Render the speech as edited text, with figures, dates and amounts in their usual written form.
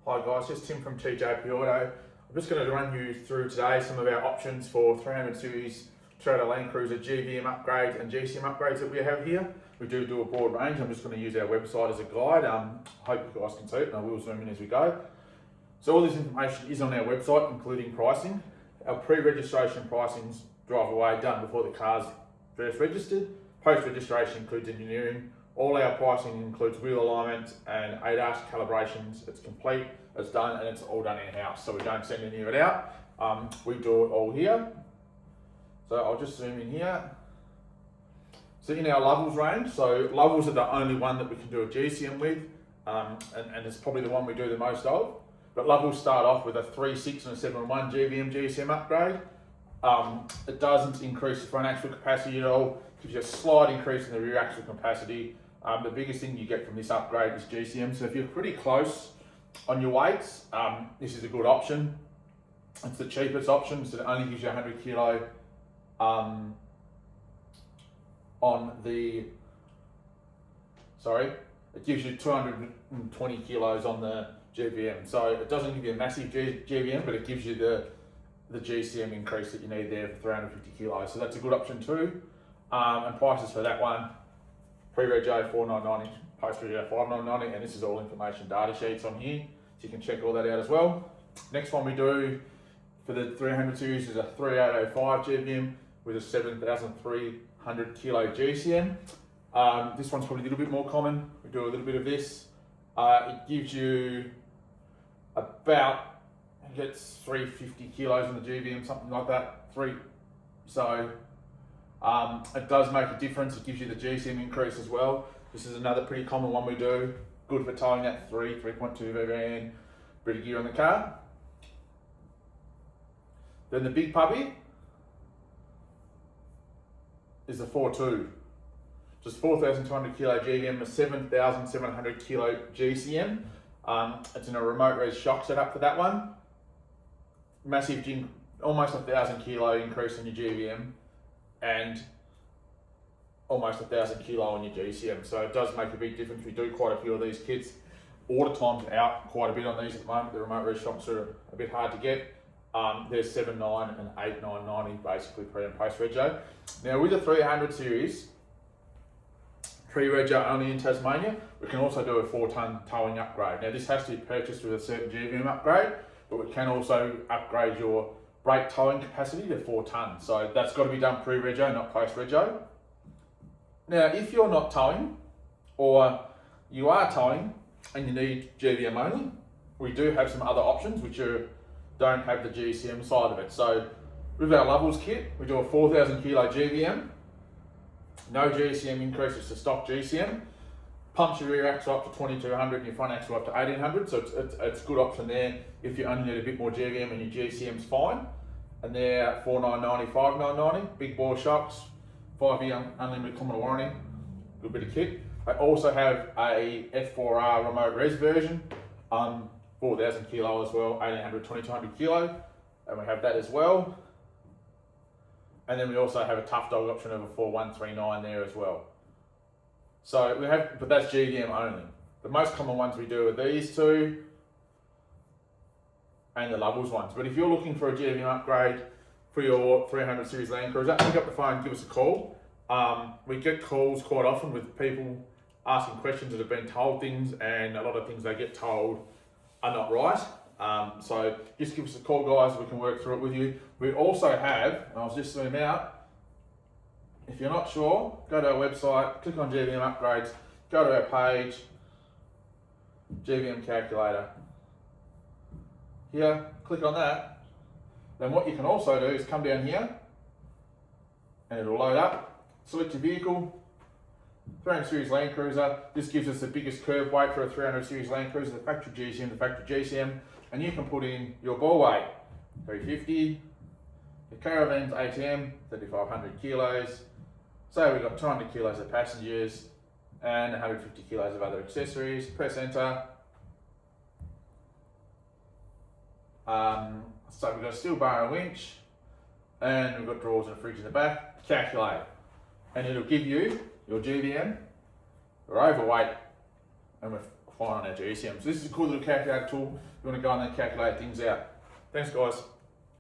Hi guys, just Tim from TJP Auto. I'm just going to run you through today some of our options for 300 series Toyota LandCruiser GVM upgrades and GCM upgrades that we have here. We do a broad range. I'm just going to use our website as a guide. I hope you guys can see it, and I will zoom in as we go. So all this information is on our website, including pricing. Our pre-registration pricings drive away done before the car's first registered. Post-registration includes engineering. All our pricing includes wheel alignment and ADAS calibrations. It's complete, it's done, and it's all done in-house, so we don't send any of it out. We do it all here. So I'll just zoom in here. So in our Lovels range, so Lovels are the only one that we can do a GCM with, and it's probably the one we do the most of. But Lovels start off with a 3.6 and a 7.1 GVM GCM upgrade. It doesn't increase the front axle capacity at all. It gives you a slight increase in the rear axle capacity. The biggest thing you get from this upgrade is GCM. So if you're pretty close on your weights, this is a good option. It's the cheapest option, so it only gives you 100 kilo on the, it gives you 220 kilos on the GVM. So it doesn't give you a massive GVM, but it gives you the GCM increase that you need there for 350 kilos. So that's a good option too. And prices for that one, pre-reg $4,990, post-reg $5,990, and this is all information data sheets on here, so you can check all that out as well. Next one we do for the 300 series is a 3805 GVM with a 7,300 kilo GCM. This one's probably a little bit more common. We do a little bit of this. It gives you about, it gets 350 kilos on the GVM, something like that. It does make a difference. It gives you the GCM increase as well. This is another pretty common one we do. Good for towing that 3.2 VVN, bit of gear on the car. Then the big puppy is the 4.2. Just 4,200 kilo GVM, a 7,700 kilo GCM. It's in a remote res shock setup for that one. Massive, almost 1,000 kilo increase in your GVM and almost 1,000 kilo on your GCM. So it does make a big difference. We do quite a few of these kits. Order times are out quite a bit on these at the moment. The remote res shocks are a bit hard to get. There's 7.9 and 8.990 basically pre and post rego. Now with the 300 series, pre-rego only in Tasmania, we can also do a 4-ton towing upgrade. Now this has to be purchased with a certain GVM upgrade, but we can also upgrade your brake towing capacity to 4 tons. So that's got to be done pre-rego, not post-rego. Now, if you're not towing, or you are towing and you need GVM only, we do have some other options which don't have the GCM side of it. So with our Lovels kit, we do a 4,000 kilo GVM, no GCM increases to stock GCM, pumps your rear axle up to 2,200 and your front axle up to 1,800, so it's a good option there if you only need a bit more GVM and your GCM's fine. And they're $4,990, $5,990, big bore shocks, 5-year unlimited kilometre warranty, good bit of kit. They also have a F4R remote res version, 4,000 kilo as well, 1,800, 2,200 kilo, and we have that as well. And then we also have a tough dog option of a 4,139 there as well. So we have, but that's GVM only. The most common ones we do are these two and the Lovels ones. But if you're looking for a GVM upgrade for your 300 series LandCruiser, pick up the phone, give us a call. We get calls quite often with people asking questions that have been told things, and a lot of things they get told are not right. So just give us a call, guys, we can work through it with you. We also have, and I'll just zoom out, if you're not sure, go to our website, click on GVM upgrades, go to our page, GVM calculator. Here, click on that. Then what you can also do is come down here and it'll load up. Select your vehicle, 300 series LandCruiser. This gives us the biggest curb weight for a 300 series LandCruiser, the factory GCM, the factory GCM, and you can put in your bore weight, 350, your caravan's ATM, 3,500 kilos. So we've got 200 kilos of passengers and 150 kilos of other accessories. Press enter. So we've got a steel bar and a winch, and we've got drawers and a fridge in the back. Calculate, and it'll give you your GVM, your overweight, and we're high on our GCM. So this is a cool little calculator tool. You want to go and then calculate things out. Thanks guys.